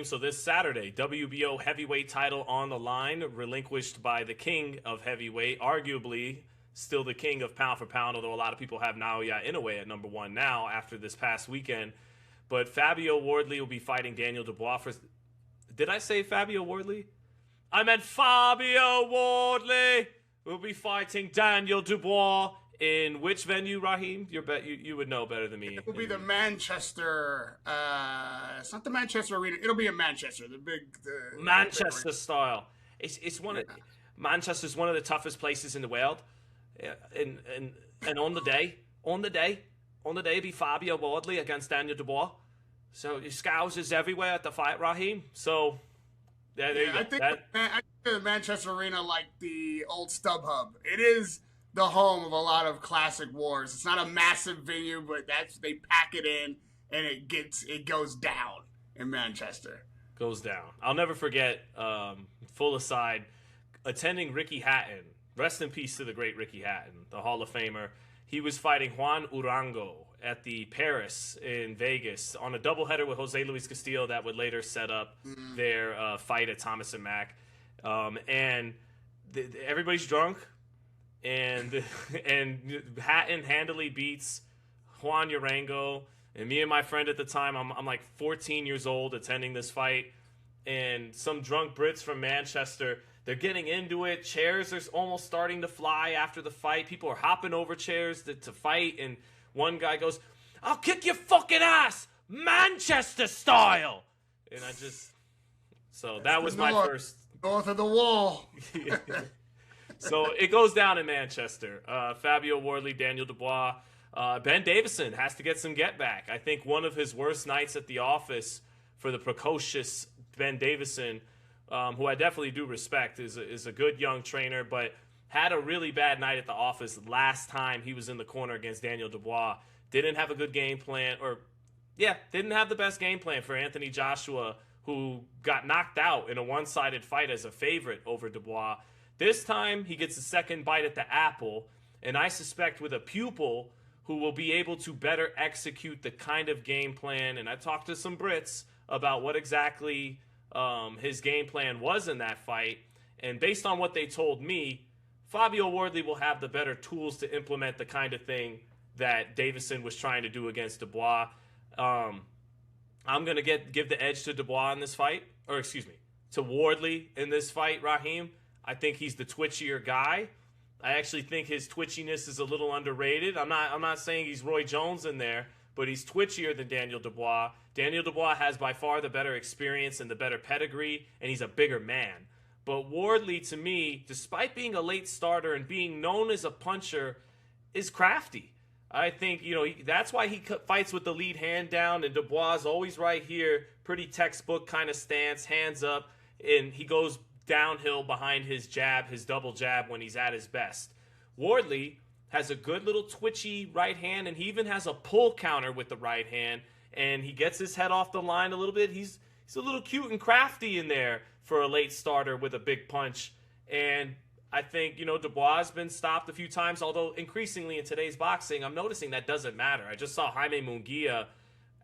So this Saturday, WBO heavyweight title on the line, relinquished by the king of heavyweight, arguably still the king of pound for pound, although a lot of people have Naoya Inoue at number one now after this past weekend. But Fabio Wardley will be fighting Daniel Dubois for... Did I say Fabio Wardley? I meant Fabio Wardley will be fighting Daniel Dubois in which venue, Raheem? You would know better than me. It will be the Manchester. It's not the Manchester Arena. It'll be in Manchester, Manchester big style. It's one of Manchester's one of the toughest places in the world. And on the day, be Fabio Wardley against Daniel Dubois. So scours is everywhere at the fight, Raheem. So there you go. I think the Manchester Arena, like the old StubHub, it is the home of a lot of classic wars. It's not a massive venue, but they pack it in, and it goes down in Manchester. Goes down. I'll never forget. Full aside, attending Ricky Hatton. Rest in peace to the great Ricky Hatton, the Hall of Famer. He was fighting Juan Urango at the Paris in Vegas on a doubleheader with Jose Luis Castillo that would later set up their fight at Thomas and Mack. And everybody's drunk. And Hatton handily beats Juan Urango, and me and my friend at the time, I'm like 14 years old attending this fight, and some drunk Brits from Manchester, they're getting into it. Chairs are almost starting to fly after the fight. People are hopping over chairs to fight, and one guy goes, "I'll kick your fucking ass, Manchester style." And that was my first north of the wall. So it goes down in Manchester. Fabio Wardley, Daniel Dubois. Ben Davison has to get some get back. I think one of his worst nights at the office for the precocious Ben Davison, who I definitely do respect, is a good young trainer, but had a really bad night at the office last time he was in the corner against Daniel Dubois. Didn't have a good game plan, didn't have the best game plan for Anthony Joshua, who got knocked out in a one-sided fight as a favorite over Dubois. This time, he gets a second bite at the apple, and I suspect with a pupil who will be able to better execute the kind of game plan. And I talked to some Brits about what exactly his game plan was in that fight. And based on what they told me, Fabio Wardley will have the better tools to implement the kind of thing that Davison was trying to do against Dubois. I'm going to give the edge to Dubois in this fight, to Wardley in this fight, Raheem. I think he's the twitchier guy. I actually think his twitchiness is a little underrated. I'm not saying he's Roy Jones in there, but he's twitchier than Daniel Dubois. Daniel Dubois has by far the better experience and the better pedigree, and he's a bigger man. But Wardley, to me, despite being a late starter and being known as a puncher, is crafty. I think, that's why he fights with the lead hand down, and Dubois is always right here, pretty textbook kind of stance, hands up, and he goes downhill behind his jab, his double jab when he's at his best. Wardley has a good little twitchy right hand, and he even has a pull counter with the right hand, and he gets his head off the line a little bit. He's a little cute and crafty in there for a late starter with a big punch. And I think, Dubois has been stopped a few times, although increasingly in today's boxing, I'm noticing that doesn't matter. I just saw Jaime Munguia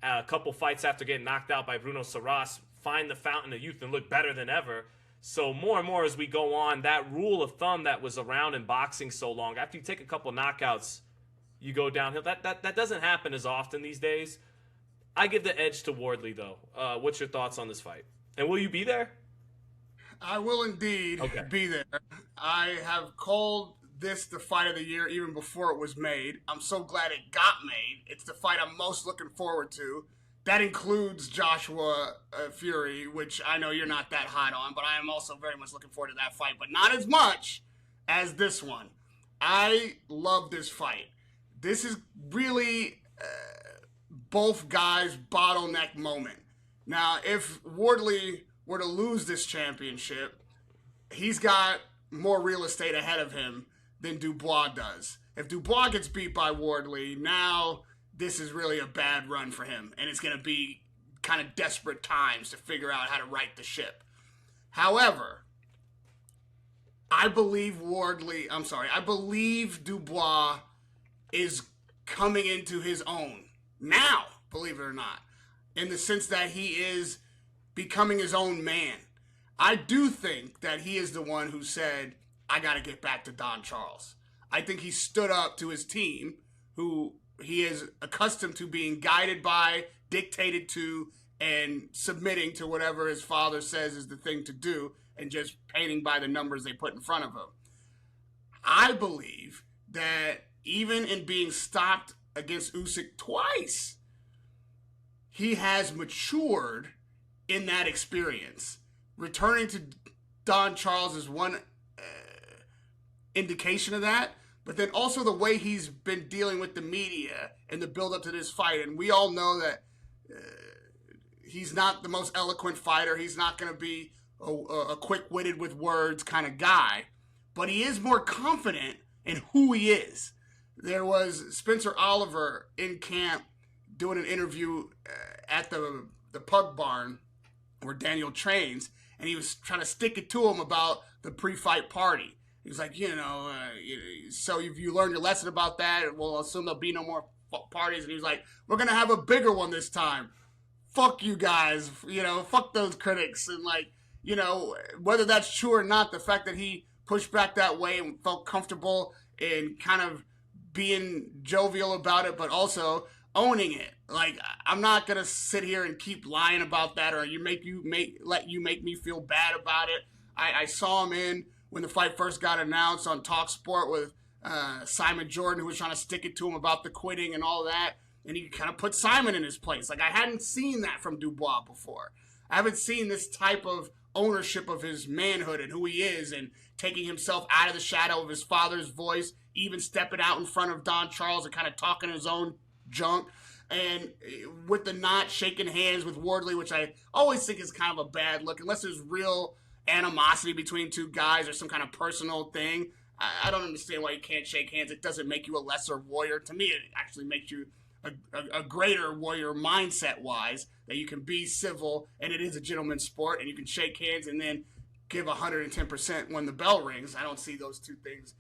a couple fights after getting knocked out by Bruno Saras find the fountain of youth and look better than ever. So more and more as we go on, that rule of thumb that was around in boxing so long, after you take a couple knockouts, you go downhill. That doesn't happen as often these days. I give the edge to Wardley, though. What's your thoughts on this fight? And will you be there? I will indeed be there. I have called this the fight of the year even before it was made. I'm so glad it got made. It's the fight I'm most looking forward to. That includes Joshua Fury, which I know you're not that hot on, but I am also very much looking forward to that fight, but not as much as this one. I love this fight. This is really both guys' bottleneck moment. Now, if Wardley were to lose this championship, he's got more real estate ahead of him than Dubois does. If Dubois gets beat by Wardley, now this is really a bad run for him, and it's going to be kind of desperate times to figure out how to right the ship. However, I believe Dubois is coming into his own now, believe it or not, in the sense that he is becoming his own man. I do think that he is the one who said, I got to get back to Don Charles. I think he stood up to his team, who he is accustomed to being guided by, dictated to, and submitting to whatever his father says is the thing to do, and just painting by the numbers they put in front of him. I believe that even in being stopped against Usyk twice, he has matured in that experience. Returning to Don Charles is one indication of that, but then also the way he's been dealing with the media and the build-up to this fight. And we all know that he's not the most eloquent fighter. He's not going to be a quick-witted with words kind of guy, but he is more confident in who he is. There was Spencer Oliver in camp doing an interview at the Pug Barn where Daniel trains, and he was trying to stick it to him about the pre-fight party. He was like, so if you learned your lesson about that, we'll assume there'll be no more parties. And he was like, we're going to have a bigger one this time. Fuck you guys, fuck those critics. And whether that's true or not, the fact that he pushed back that way and felt comfortable in kind of being jovial about it, but also owning it. Like, I'm not going to sit here and keep lying about that or let you make me feel bad about it. I saw him when the fight first got announced on TalkSport with Simon Jordan, who was trying to stick it to him about the quitting and all that. And he kind of put Simon in his place. Like, I hadn't seen that from Dubois before. I haven't seen this type of ownership of his manhood and who he is and taking himself out of the shadow of his father's voice, even stepping out in front of Don Charles and kind of talking his own junk. And with the not shaking hands with Wardley, which I always think is kind of a bad look, unless there's real animosity between two guys or some kind of personal thing. I don't understand why you can't shake hands. It doesn't make you a lesser warrior. To me, it actually makes you a greater warrior mindset-wise, that you can be civil, and it is a gentleman's sport, and you can shake hands and then give 110% when the bell rings. I don't see those two things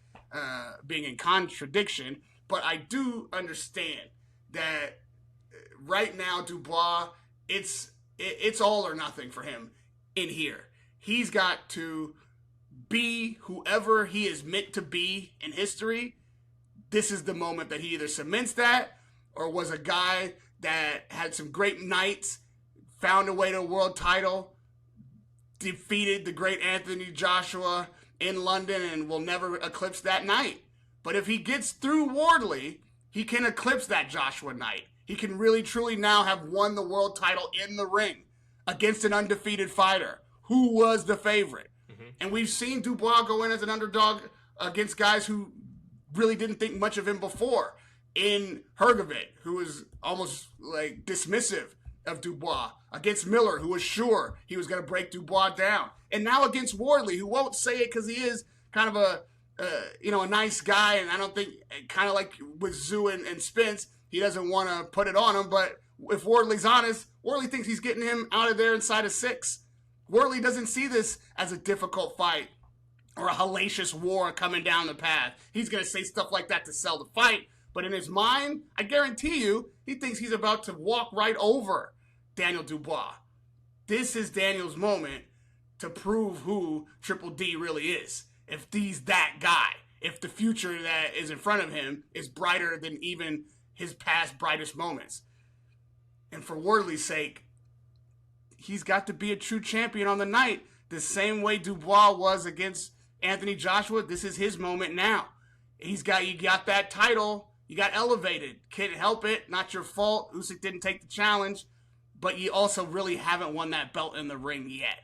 being in contradiction, but I do understand that right now, Dubois, it's all or nothing for him in here. He's got to be whoever he is meant to be in history. This is the moment that he either cements that or was a guy that had some great nights, found a way to a world title, defeated the great Anthony Joshua in London, and will never eclipse that night. But if he gets through Wardley, he can eclipse that Joshua night. He can really, truly now have won the world title in the ring against an undefeated fighter who was the favorite. Mm-hmm. And we've seen Dubois go in as an underdog against guys who really didn't think much of him before. In Hrgovic, who was almost like dismissive of Dubois. Against Miller, who was sure he was going to break Dubois down. And now against Wardley, who won't say it because he is kind of a nice guy. And I don't think, kind of like with Zoo and Spence, he doesn't want to put it on him. But if Wardley's honest, Wardley thinks he's getting him out of there inside of 6. Wardley doesn't see this as a difficult fight or a hellacious war coming down the path. He's going to say stuff like that to sell the fight. But in his mind, I guarantee you, he thinks he's about to walk right over Daniel Dubois. This is Daniel's moment to prove who Triple D really is. If he's that guy. If the future that is in front of him is brighter than even his past brightest moments. And for Wardley's sake, he's got to be a true champion on the night. The same way Dubois was against Anthony Joshua. This is his moment now. You got that title. You got elevated. Can't help it. Not your fault. Usyk didn't take the challenge. But you also really haven't won that belt in the ring yet.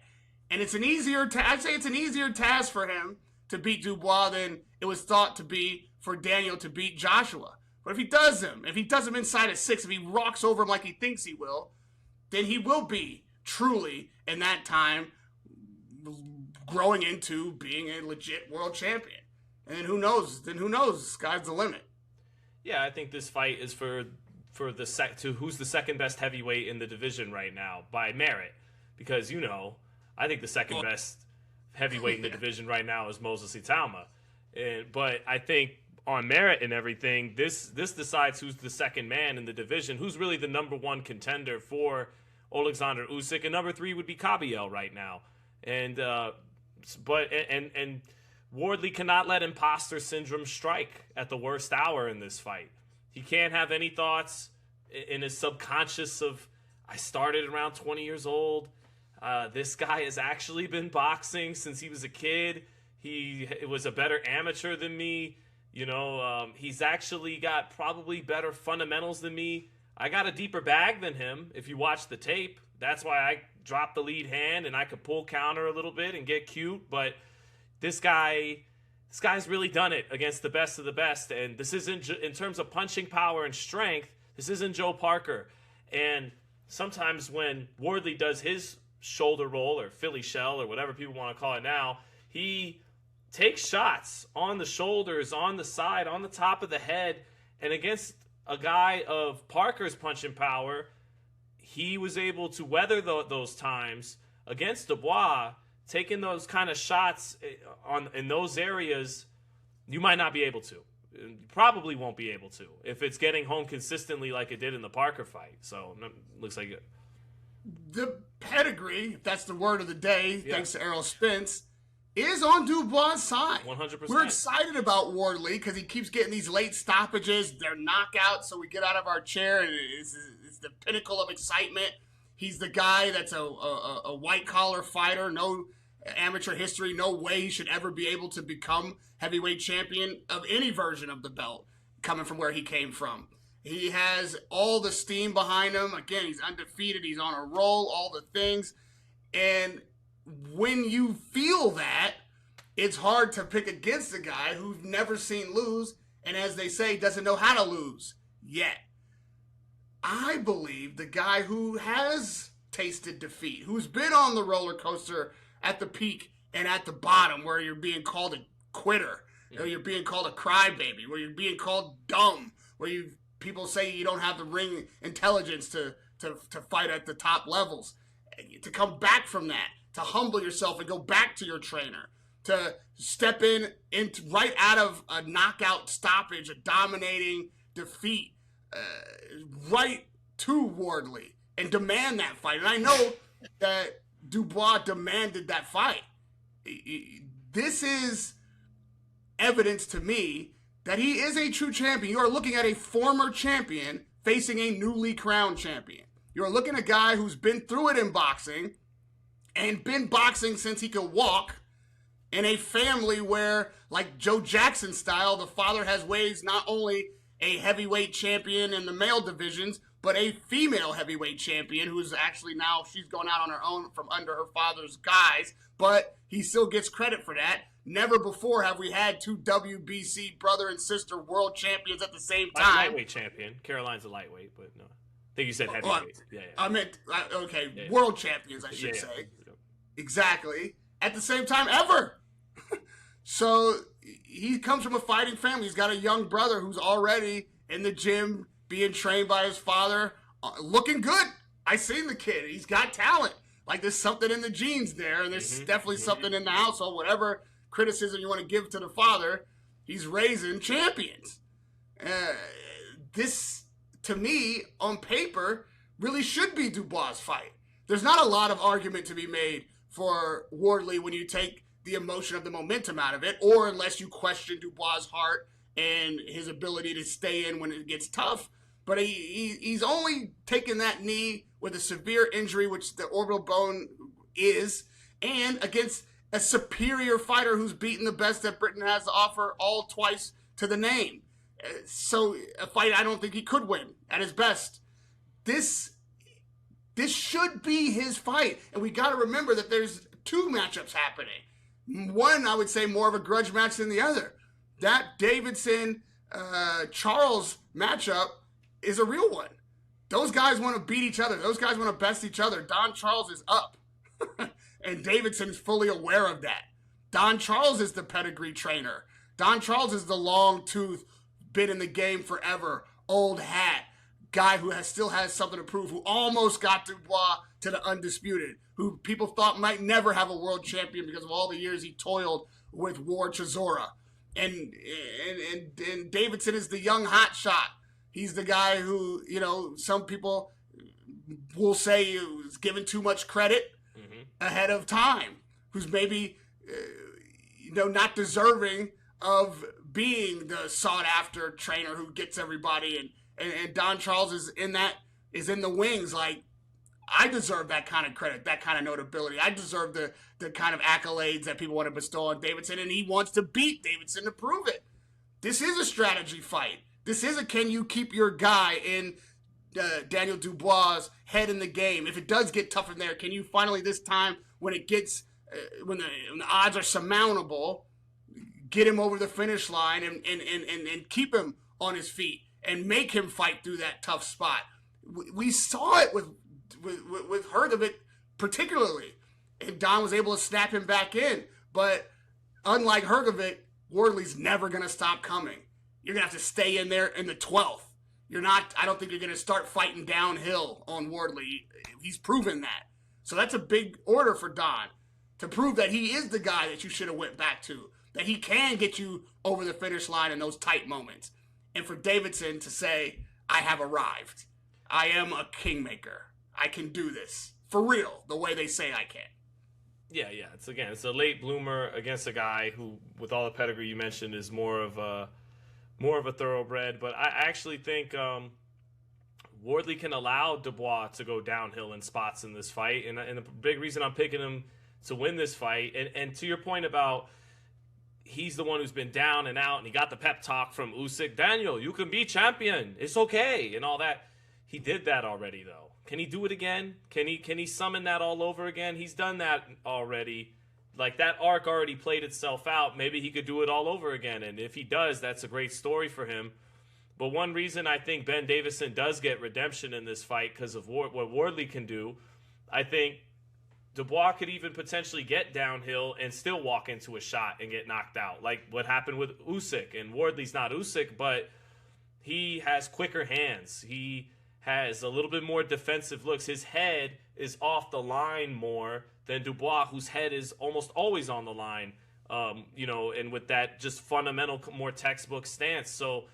And it's an easier task for him to beat Dubois than it was thought to be for Daniel to beat Joshua. But if he does him inside of 6, if he rocks over him like he thinks he will, then he will be truly, in that time, growing into being a legit world champion. And who knows? Sky's the limit. Yeah, I think this fight is for who's the second best heavyweight in the division right now by merit, because I think the second best heavyweight in the division right now is Moses Itauma, but I think on merit and everything, this decides who's the second man in the division, who's really the number one contender for Oleksandr Usyk, and number 3 would be Kabiel right now. And Wardley cannot let imposter syndrome strike at the worst hour in this fight. He can't have any thoughts in his subconscious of, I started around 20 years old. This guy has actually been boxing since he was a kid. He was a better amateur than me. He's actually got probably better fundamentals than me. I got a deeper bag than him if you watch the tape. That's why I dropped the lead hand and I could pull counter a little bit and get cute. But this guy's really done it against the best of the best. And this isn't, in terms of punching power and strength, this isn't Joe Parker. And sometimes when Wardley does his shoulder roll or Philly shell or whatever people want to call it now, he takes shots on the shoulders, on the side, on the top of the head. And against a guy of Parker's punching power, he was able to weather those times. Against Dubois, taking those kind of shots in those areas, you might not be able to. You probably won't be able to if it's getting home consistently like it did in the Parker fight. So looks like it. The pedigree, if that's the word of the day, thanks to Errol Spence, is on Dubois' side. 100%. We're excited about Wardley because he keeps getting these late stoppages. They're knockouts, so we get out of our chair, and it's the pinnacle of excitement. He's the guy that's a white-collar fighter, no amateur history, no way he should ever be able to become heavyweight champion of any version of the belt, coming from where he came from. He has all the steam behind him. Again, he's undefeated. He's on a roll, all the things. And when you feel that, it's hard to pick against a guy who's never seen lose, and as they say, doesn't know how to lose yet. I believe the guy who has tasted defeat, who's been on the roller coaster at the peak and at the bottom, where you're being called a quitter, where you're being called a crybaby, where you're being called dumb, where people say you don't have the ring intelligence to fight at the top levels. To come back from that, to humble yourself and go back to your trainer, to step in right out of a knockout stoppage, a dominating defeat, right to Wardley and demand that fight. And I know that Dubois demanded that fight. This is evidence to me that he is a true champion. You are looking at a former champion facing a newly crowned champion. You're looking at a guy who's been through it in boxing and been boxing since he could walk, in a family where, like Joe Jackson style, the father has raised not only a heavyweight champion in the male divisions, but a female heavyweight champion who's actually now, she's going out on her own from under her father's guise, but he still gets credit for that. Never before have we had two WBC brother and sister world champions at the same time. Lightweight champion. Caroline's a lightweight, but no. I think you said heavyweight. I meant, world champions, I should say. Yeah. Exactly. At the same time ever. So he comes from a fighting family. He's got a young brother who's already in the gym being trained by his father, looking good. I seen the kid. He's got talent. Like, there's something in the genes there, and there's definitely something in the household. Whatever criticism you want to give to the father, he's raising champions. This, to me, on paper, really should be Dubois' fight. There's not a lot of argument to be made for Wardley when you take the emotion of the momentum out of it, or unless you question Dubois' heart and his ability to stay in when it gets tough. But he's only taken that knee with a severe injury, which the orbital bone is, and against a superior fighter who's beaten the best that Britain has to offer, all twice to the name. So a fight I don't think he could win at his best. This should be his fight. And we got to remember that there's two matchups happening. One, I would say, more of a grudge match than the other. That Davidson-Charles matchup is a real one. Those guys want to beat each other. Those guys want to best each other. Don Charles is up. And Davidson's fully aware of that. Don Charles is the pedigree trainer. Don Charles is the long tooth, been in the game forever, old hat, guy who still has something to prove, who almost got Dubois to the undisputed, who people thought might never have a world champion because of all the years he toiled with Ward Chisora. And Davidson is the young hot shot. He's the guy who, some people we'll say he was given too much credit ahead of time, who's maybe not deserving of being the sought after trainer who gets everybody, and Don Charles is in the wings. Like, I deserve that kind of credit, that kind of notability. I deserve the kind of accolades that people want to bestow on Davidson, and he wants to beat Davidson to prove it. This is a strategy fight. This is a can you keep your guy in Daniel Dubois' head in the game? If it does get tough in there, can you finally this time, when it gets when the odds are surmountable, get him over the finish line and keep him on his feet and make him fight through that tough spot? We saw it with Hrgovic particularly, and Don was able to snap him back in. But unlike Hrgovic, Wardley's never going to stop coming. You're going to have to stay in there in the 12th. I don't think you're going to start fighting downhill on Wardley. He's proven that. So that's a big order for Don, to prove that he is the guy that you should have went back to, that he can get you over the finish line in those tight moments. And for Davidson to say, I have arrived. I am a kingmaker. I can do this for real, the way they say I can. Yeah. It's a late bloomer against a guy who, with all the pedigree you mentioned, is more of a thoroughbred. But I actually think Wardley can allow Dubois to go downhill in spots in this fight, and the big reason I'm picking him to win this fight, and to your point about he's the one who's been down and out, and he got the pep talk from Usyk. Daniel, you can be champion. It's okay, and all that. He did that already, though. Can he do it again? Can he summon that all over again? He's done that already. Like, that arc already played itself out. Maybe he could do it all over again. And if he does, that's a great story for him. But one reason I think Ben Davison does get redemption in this fight, because of what Wardley can do, I think Dubois could even potentially get downhill and still walk into a shot and get knocked out, like what happened with Usyk. And Wardley's not Usyk, but he has quicker hands. He has a little bit more defensive looks. His head is off the line more than Dubois, whose head is almost always on the line, and with that just fundamental, more textbook stance. So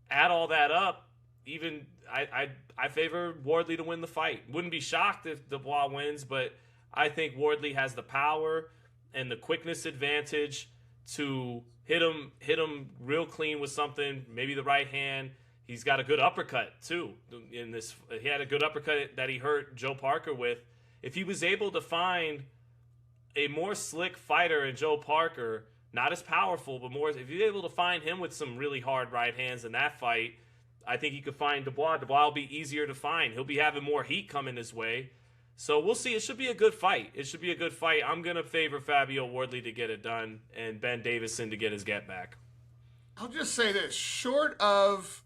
add all that up, even I favor Wardley to win the fight. Wouldn't be shocked if Dubois wins, but I think Wardley has the power and the quickness advantage to hit him real clean with something, maybe the right hand. He's got a good uppercut, too. He had a good uppercut that he hurt Joe Parker with. If he was able to find a more slick fighter in Joe Parker, not as powerful, but more, if you're able to find him with some really hard right hands in that fight, I think he could find Dubois. Dubois will be easier to find. He'll be having more heat coming his way. So we'll see. It should be a good fight. I'm going to favor Fabio Wardley to get it done and Ben Davison to get his get back. I'll just say this. Short of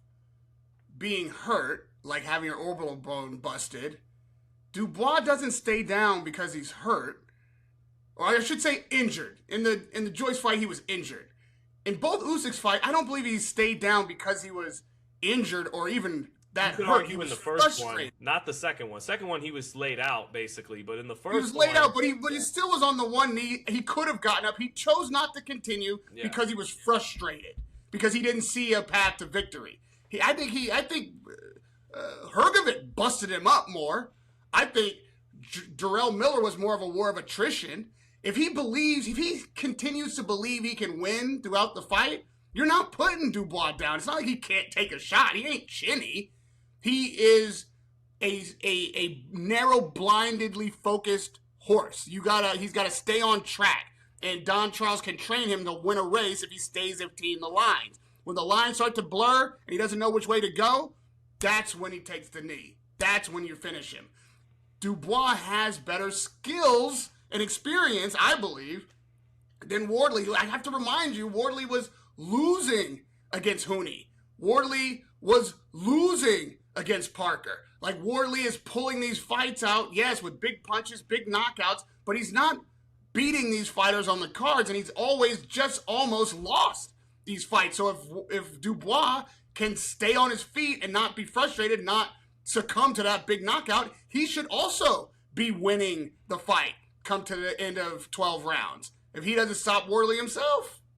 being hurt, like having your orbital bone busted, Dubois doesn't stay down because he's hurt. Or I should say injured. In the Joyce fight, he was injured. In both Usyk's fight, I don't believe he stayed down because he was injured or even that hurt. He was in the first one, not the second one. Second one, he was laid out, basically. But in the first he was laid out, but he still was on the one knee. He could have gotten up. He chose not to continue because he was frustrated, because he didn't see a path to victory. I think Hrgovic busted him up more. I think Jarrell Miller was more of a war of attrition. If he continues to believe he can win throughout the fight, you're not putting Dubois down. It's not like he can't take a shot. He ain't chinny. He is a narrow, blindedly focused horse. He's gotta stay on track. And Don Charles can train him to win a race if he stays in the lines. When the lines start to blur and he doesn't know which way to go, that's when he takes the knee. That's when you finish him. Dubois has better skills and experience, I believe, than Wardley. I have to remind you, Wardley was losing against Hooney. Wardley was losing against Parker. Like, Wardley is pulling these fights out, yes, with big punches, big knockouts, but he's not beating these fighters on the cards, and he's always just almost lost these fights. So if Dubois can stay on his feet and not be frustrated, not succumb to that big knockout, he should also be winning the fight come to the end of 12 rounds. If he doesn't stop Wardley himself,